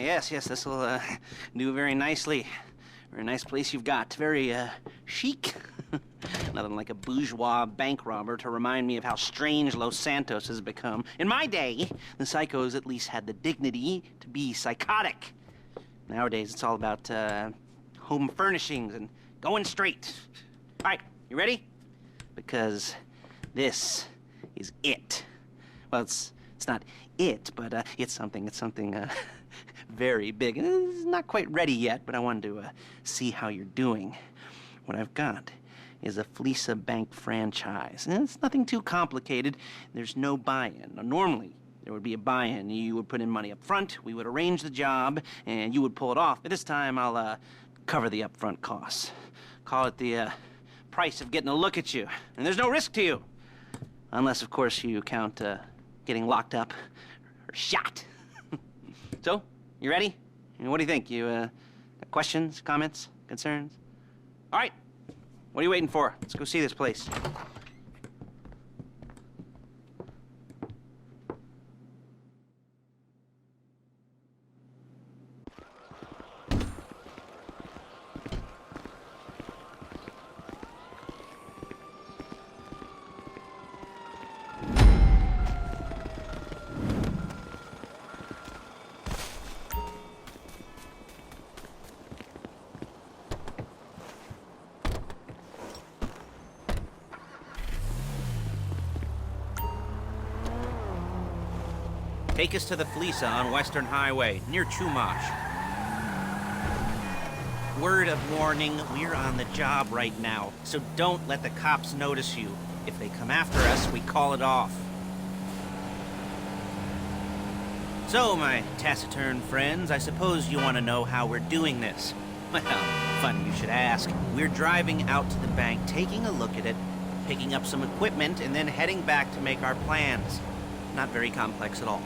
Yes, this will do very nicely. Very nice place you've got. Very chic. Nothing like a bourgeois bank robber to remind me of how strange Los Santos has become. In my day, the psychos at least had the dignity to be psychotic. Nowadays, it's all about home furnishings and going straight. All right, you ready? Because this is it. Well, it's not it, but it's something very big. It's not quite ready yet, but I wanted to see how you're doing. What I've got is a fleeca bank franchise. And it's nothing too complicated. There's no buy-in. Now, normally, there would be a buy-in. You would put in money up front, we would arrange the job, and you would pull it off. But this time, I'll cover the upfront costs. Call it the price of getting a look at you. And there's no risk to you. Unless, of course, you count getting locked up or shot. So, you ready? What do you think? You got questions, comments, concerns? All right. What are you waiting for? Let's go see this place. Take us to the fleeca on Western Highway, near Chumash. Word of warning, we're on the job right now, so don't let the cops notice you. If they come after us, we call it off. So, my taciturn friends, I suppose you want to know how we're doing this. Well, funny you should ask. We're driving out to the bank, taking a look at it, picking up some equipment, and then heading back to make our plans. Not very complex at all.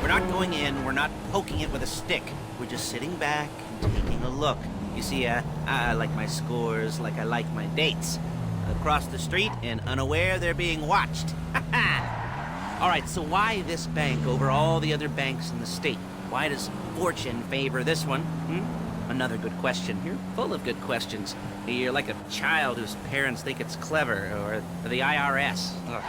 We're not going in, we're not poking it with a stick. We're just sitting back and taking a look. You see, I like my scores like I like my dates. Across the street and unaware they're being watched. All right, so why this bank over all the other banks in the state? Why does fortune favor this one? Another good question. You're full of good questions. You're like a child whose parents think it's clever, or the IRS. Ugh.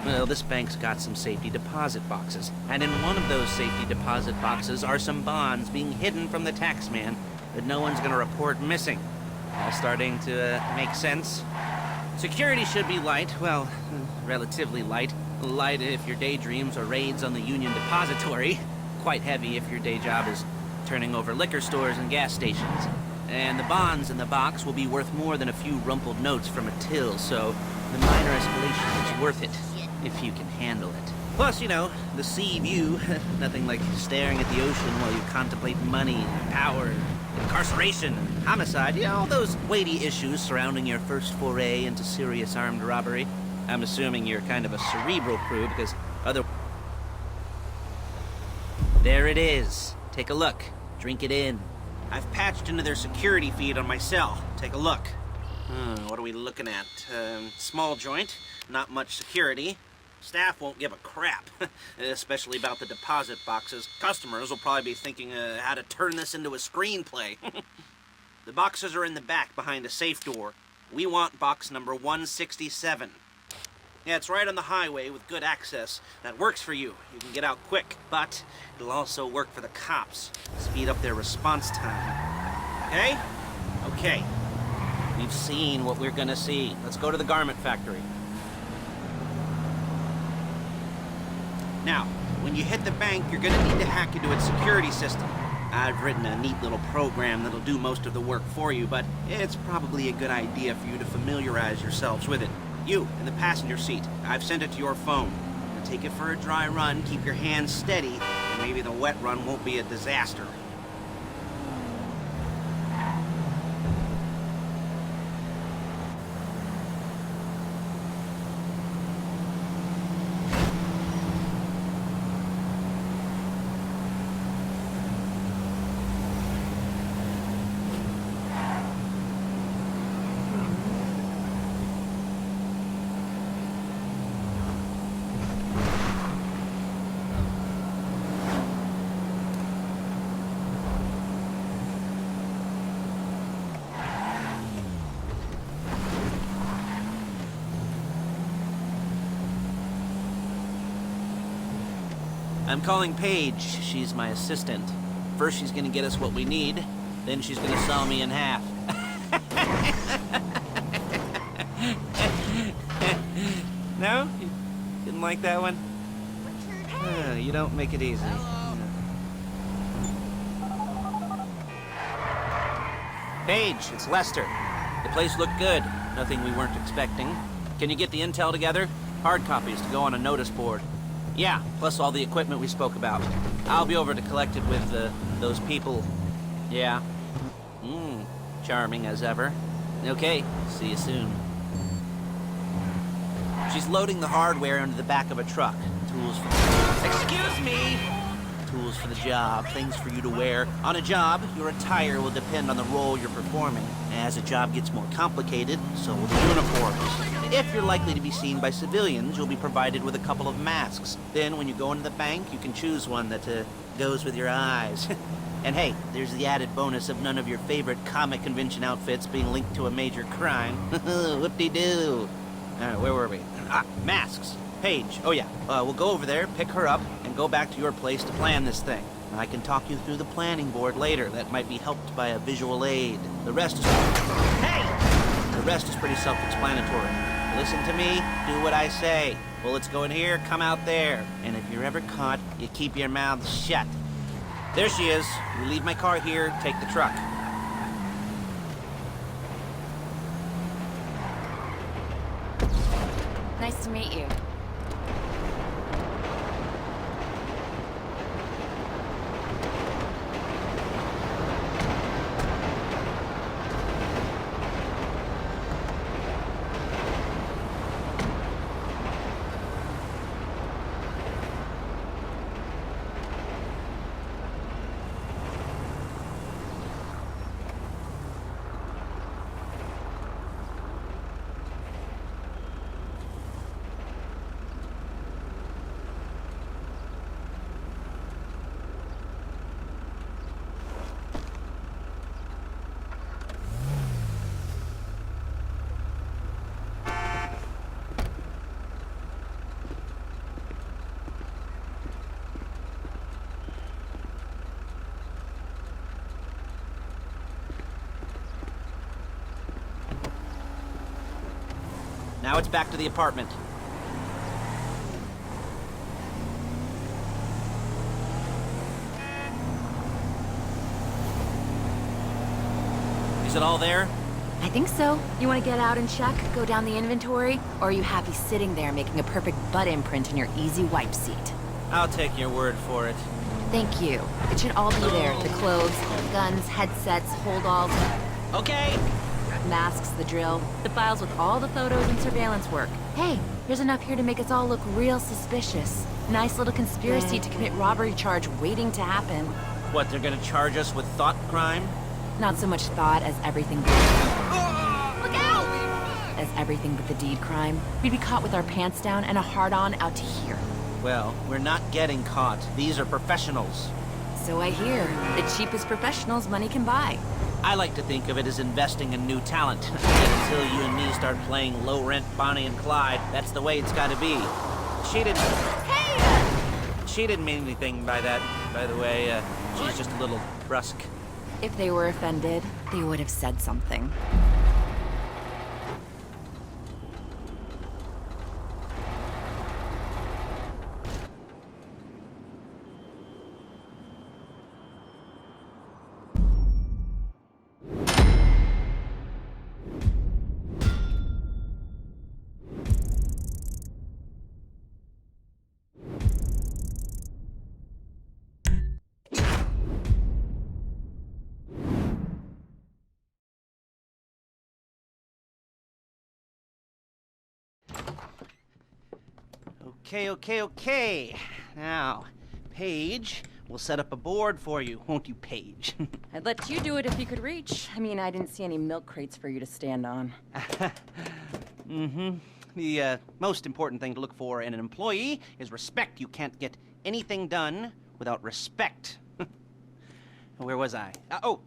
Well, this bank's got some safety deposit boxes, and in one of those safety deposit boxes are some bonds being hidden from the tax man that no one's gonna report missing. All starting to make sense. Security should be light, well, relatively light. Light if your daydreams are raids on the Union Depository. Quite heavy if your day job is turning over liquor stores and gas stations. And the bonds in the box will be worth more than a few rumpled notes from a till, so the minor escalation is worth it, if you can handle it. Plus, you know, the sea view, nothing like staring at the ocean while you contemplate money, power, incarceration, homicide, you know, all those weighty issues surrounding your first foray into serious armed robbery. I'm assuming you're kind of a cerebral crew, because other... There it is. Take a look. Drink it in. I've patched into their security feed on my cell. Take a look. What are we looking at? Small joint, not much security. Staff won't give a crap, especially about the deposit boxes. Customers will probably be thinking how to turn this into a screenplay. The boxes are in the back behind a safe door. We want box number 167. Yeah, it's right on the highway with good access. That works for you. You can get out quick, but it'll also work for the cops. Speed up their response time. Okay? Okay. We've seen what we're gonna see. Let's go to the garment factory. Now, when you hit the bank, you're gonna need to hack into its security system. I've written a neat little program that'll do most of the work for you, but it's probably a good idea for you to familiarize yourselves with it. You, in the passenger seat, I've sent it to your phone. Now take it for a dry run, keep your hands steady, and maybe the wet run won't be a disaster. I'm calling Paige. She's my assistant. First she's gonna get us what we need, then she's gonna saw me in half. No? You didn't like that one? You don't make it easy. Paige, it's Lester. The place looked good. Nothing we weren't expecting. Can you get the intel together? Hard copies to go on a notice board. Yeah, plus all the equipment we spoke about. I'll be over to collect it with, those people. Yeah. Charming as ever. Okay, see you soon. She's loading the hardware into the back of a truck. Tools for... Excuse me! Tools for the job, things for you to wear. On a job, your attire will depend on the role you're performing. As a job gets more complicated, so will the uniforms. If you're likely to be seen by civilians, you'll be provided with a couple of masks. Then, when you go into the bank, you can choose one that, goes with your eyes. And hey, there's the added bonus of none of your favorite comic convention outfits being linked to a major crime. Whoop-de-doo. Where were we? Masks. Paige. Oh yeah, we'll go over there, pick her up, and go back to your place to plan this thing. I can talk you through the planning board later. That might be helped by a visual aid. The rest is... Hey! The rest is pretty self-explanatory. Listen to me, do what I say. Bullets go in here, come out there. And if you're ever caught, you keep your mouth shut. There she is. We leave my car here, take the truck. Nice to meet you. Now it's back to the apartment. Is it all there? I think so. You want to get out and check, go down the inventory? Or are you happy sitting there making a perfect butt imprint in your easy wipe seat? I'll take your word for it. Thank you. It should all be there. The clothes, guns, headsets, hold-alls. Okay. Masks, the drill. The files with all the photos and surveillance work. Hey, there's enough here to make us all look real suspicious. Nice little conspiracy to commit robbery charge waiting to happen. What, they're gonna charge us with thought crime? Not so much thought as everything but... Look out! As everything but the deed crime. We'd be caught with our pants down and a hard-on out to here. Well, we're not getting caught. These are professionals. So I hear. The cheapest professionals money can buy. I like to think of it as investing in new talent. Until you and me start playing low-rent Bonnie and Clyde, that's the way it's gotta be. She didn't... Hey! She didn't mean anything by that, by the way. She's just a little brusque. If they were offended, they would have said something. Okay. Now, Paige, we'll set up a board for you, won't you, Paige? I'd let you do it if you could reach. I mean, I didn't see any milk crates for you to stand on. The most important thing to look for in an employee is respect. You can't get anything done without respect. Where was I?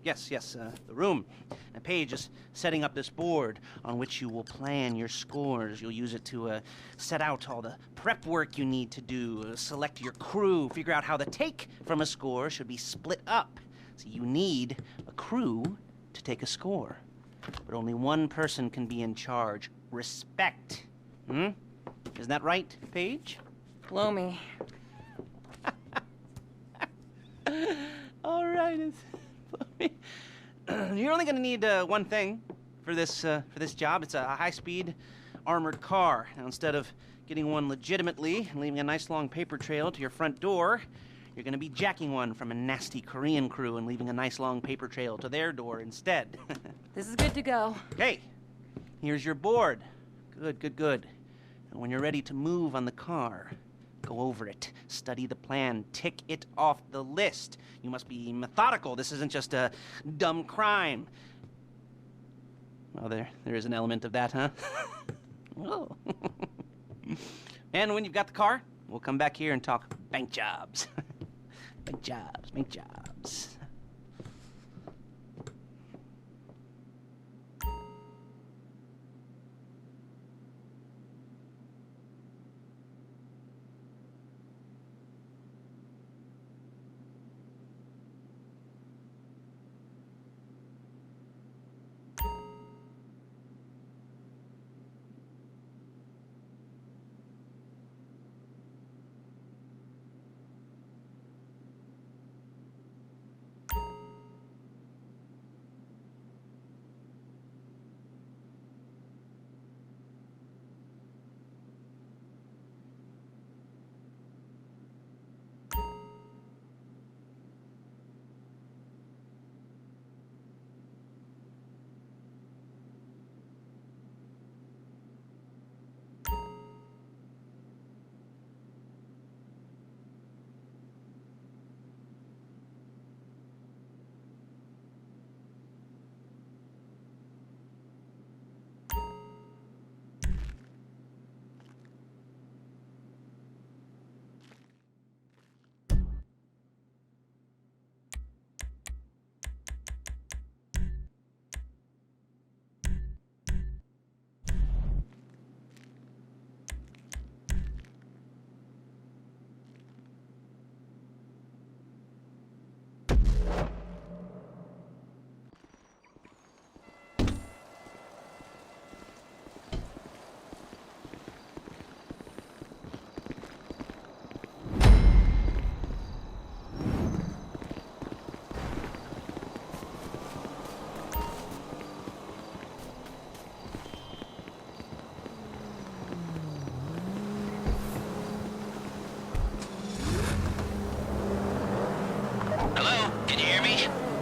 Yes, the room. And Paige is setting up this board on which you will plan your scores. You'll use it to set out all the prep work you need to do, select your crew, figure out how the take from a score should be split up. So you need a crew to take a score. But only one person can be in charge. Respect. Isn't that right, Paige? Blow me. All right. You're only going to need one thing for this job. It's a high-speed armored car. Now, instead of getting one legitimately and leaving a nice long paper trail to your front door, you're going to be jacking one from a nasty Korean crew and leaving a nice long paper trail to their door instead. This is good to go. Hey, here's your board. Good. And when you're ready to move on the car, go over it, study the plan, tick it off the list. You must be methodical. This isn't just a dumb crime. Well, there is an element of that, huh? Oh. And when you've got the car, we'll come back here and talk bank jobs. Bank jobs.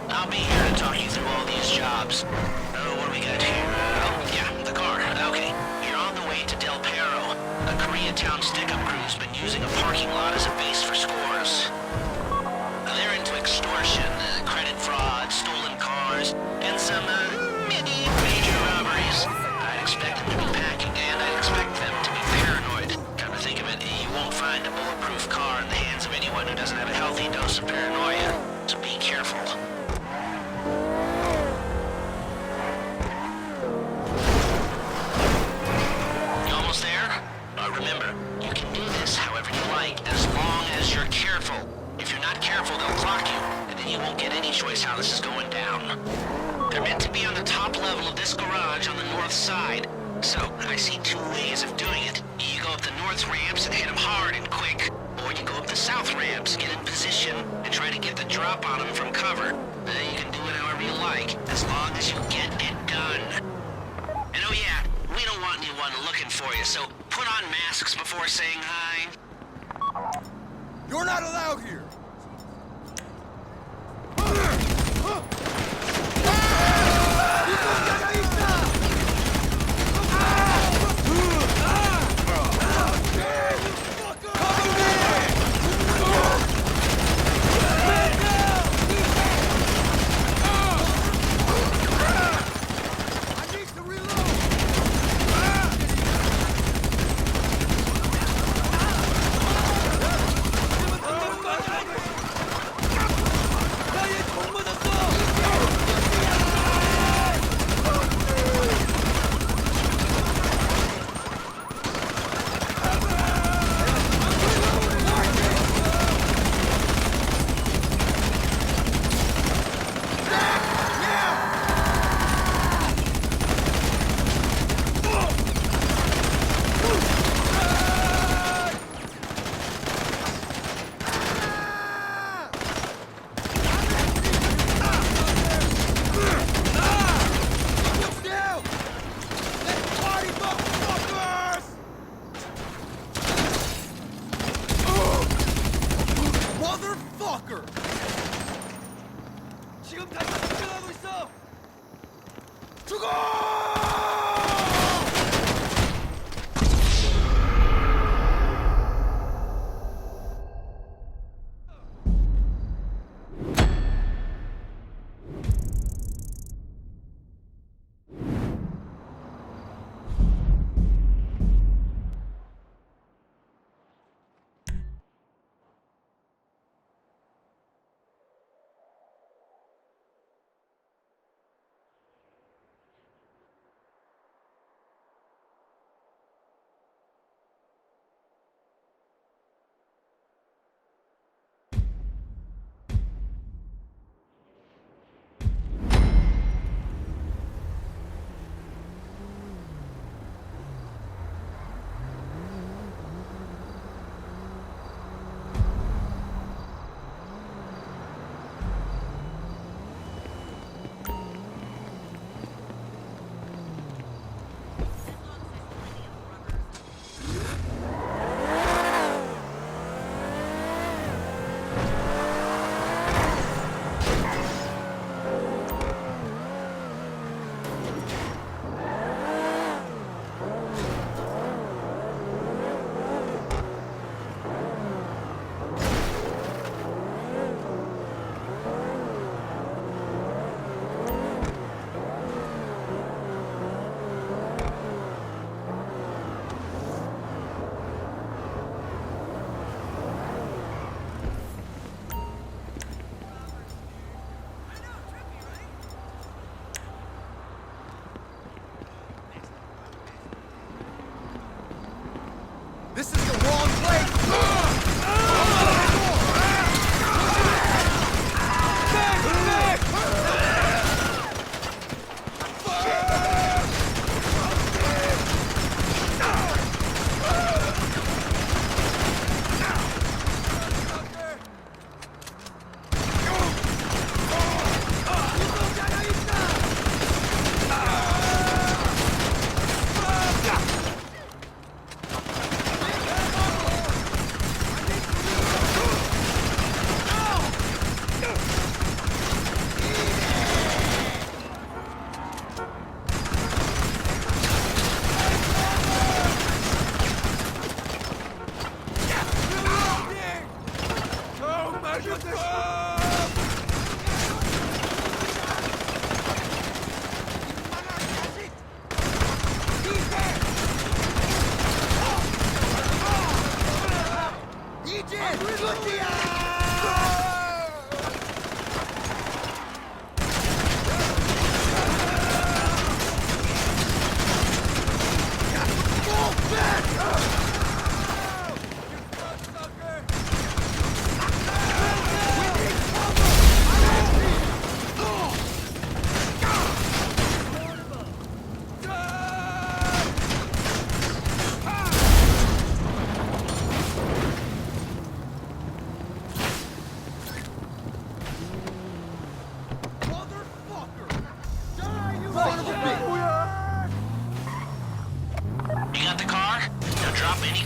I'll be here to talk you through all these jobs. What do we got here? The car. Okay. You're on the way to Del Perro. A Koreatown stick-up crew's been using a parking lot as a base for scores. They're into extortion, credit fraud, stolen cars, and some, major robberies. I'd expect them to be packing, and I'd expect them to be paranoid. Come to think of it, you won't find a bulletproof car in the hands of anyone who doesn't have a healthy dose of paranoia. So be careful. Remember, you can do this however you like, as long as you're careful. If you're not careful, they'll clock you, and then you won't get any choice how this is going down. They're meant to be on the top level of this garage on the north side. So, I see two ways of doing it. You go up the north ramps and hit them hard and quick, or you go up the south ramps, get in position, and try to get the drop on them from cover. You can do it however you like, as long as you get it done. And oh yeah, we don't want anyone looking for you, so put on masks before saying hi. You're not allowed here! Motherfucker! 지금 다시 접근하고 있어! 죽어! This is the wrong place!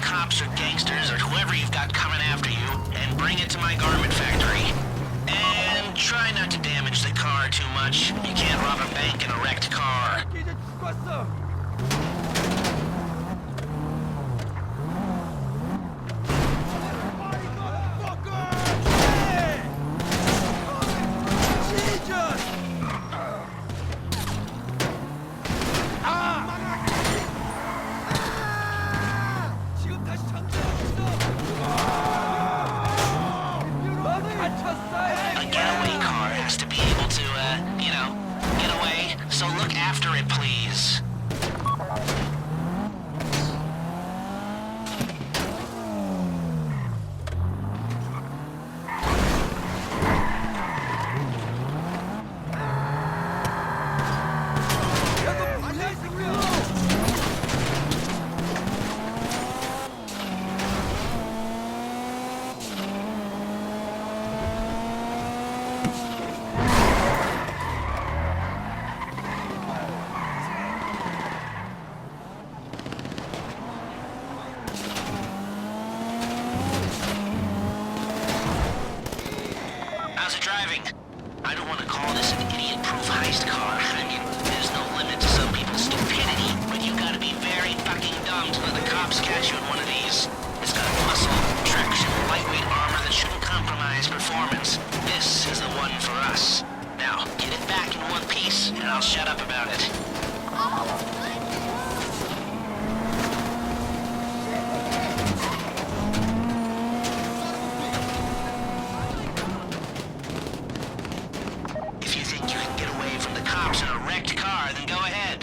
Cops or gangsters or whoever you've got coming after you and bring it to my garment factory. And try not to damage the car too much. You can't rob a bank in a wrecked car. A getaway car has to be able to, get away. So look after it, please. How's it driving? I don't want to call this an idiot-proof heist car. I mean, there's no limit to some people's stupidity, but you gotta be very fucking dumb to let the cops catch you in one of these. It's got muscle, traction, lightweight armor that shouldn't compromise performance. This is the one for us. Now, get it back in one piece, and I'll shut up about it. If you think you can get away from the cops in a wrecked car, then go ahead.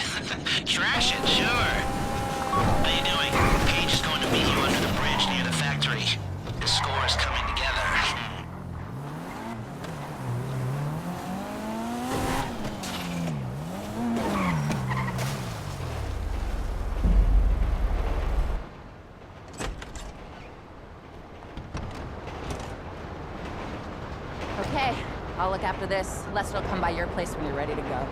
Trash it, sure. How you doing? Paige is going to meet you under the bridge near the factory. The score is coming together. Okay, I'll look after this. Lester will come by your place when you're ready to go.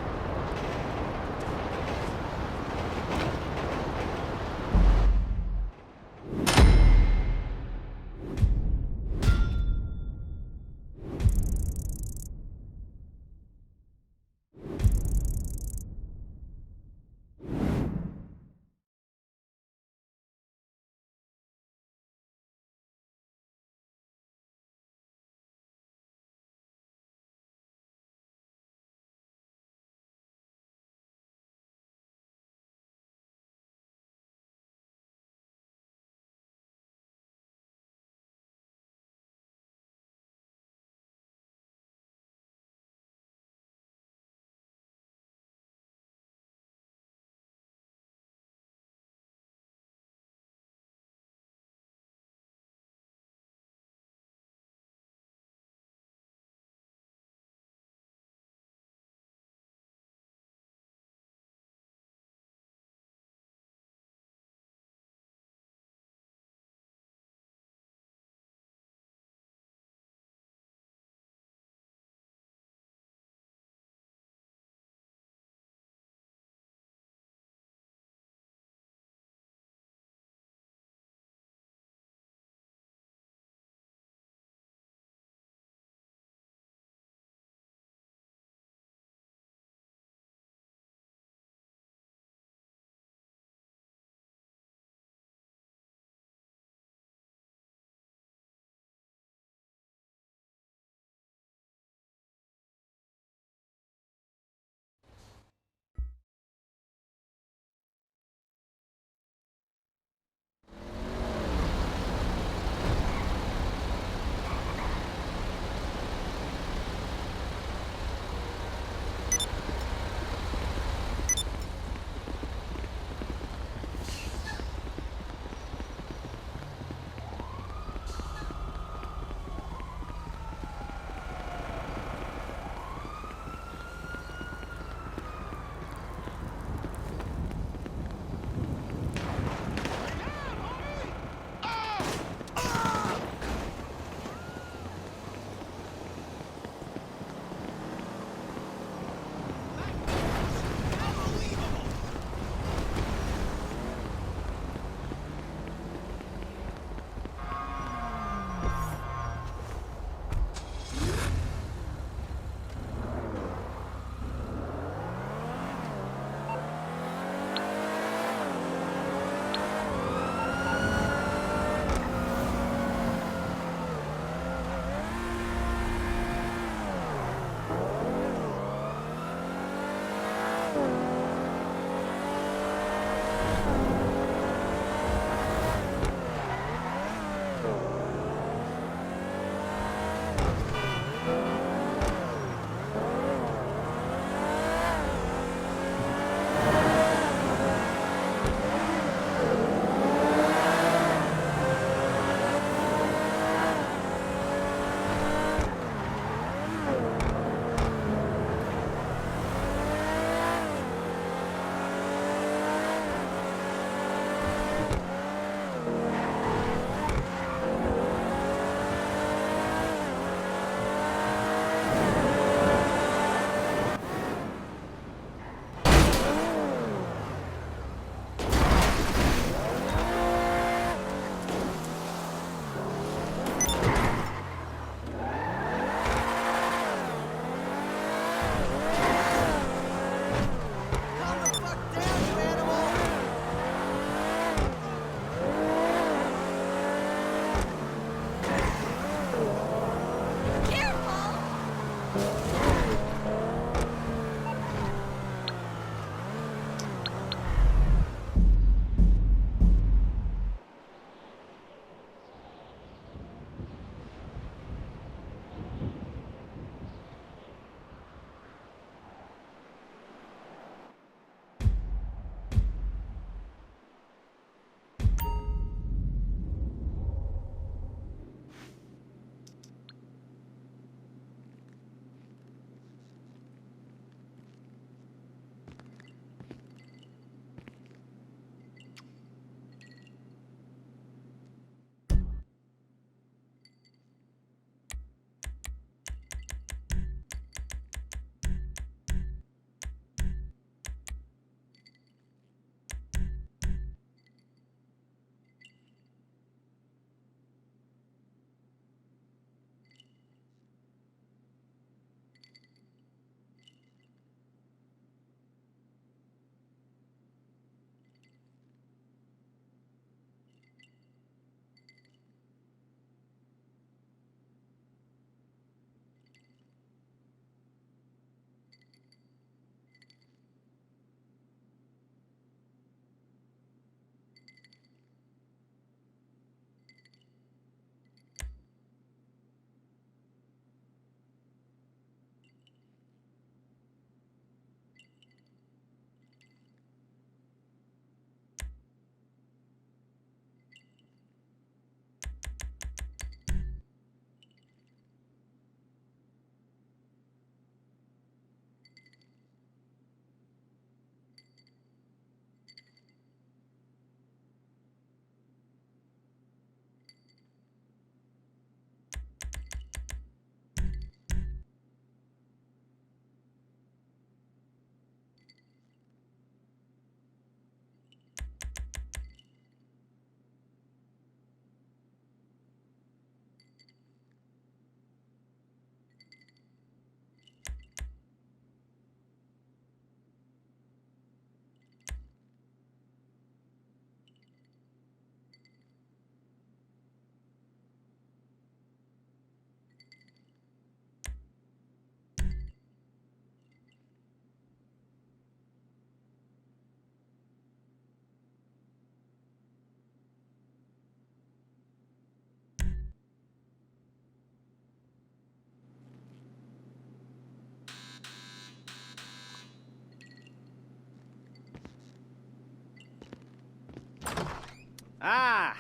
Ah,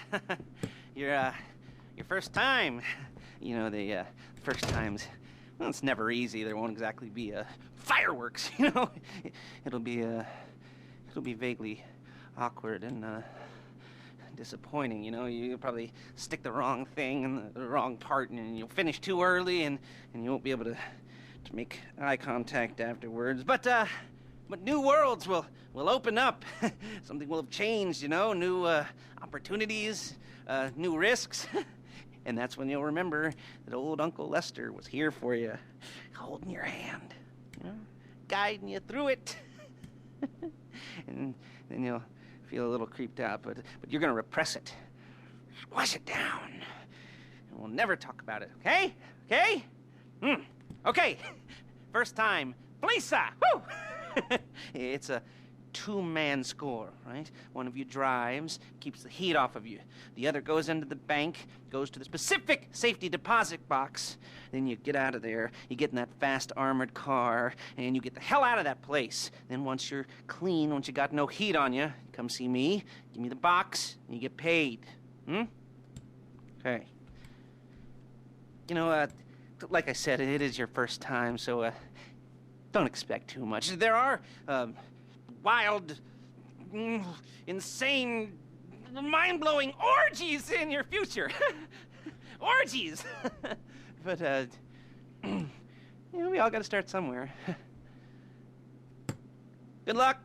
your first time. You know, the first times, well, it's never easy. There won't exactly be fireworks, you know. It'll be vaguely awkward and disappointing, you know. You'll probably stick the wrong thing in the wrong part, and you'll finish too early, and you won't be able to make eye contact afterwards. But new worlds will open up. Something will have changed, you know. New opportunities, new risks. And that's when you'll remember that old Uncle Lester was here for you, holding your hand, you know, guiding you through it. And then you'll feel a little creeped out, but you're gonna repress it. Squash it down. And we'll never talk about it, okay? Okay? Okay. First time, fleeca! Woo! It's a two-man score, right? One of you drives, keeps the heat off of you. The other goes into the bank, goes to the specific safety deposit box. Then you get out of there, you get in that fast armored car, and you get the hell out of that place. Then once you're clean, once you got no heat on you, come see me, give me the box, and you get paid. Okay. You know, like I said, it is your first time, so don't expect too much. There are wild, insane, mind-blowing orgies in your future. Orgies! But, you know, we all gotta start somewhere. Good luck!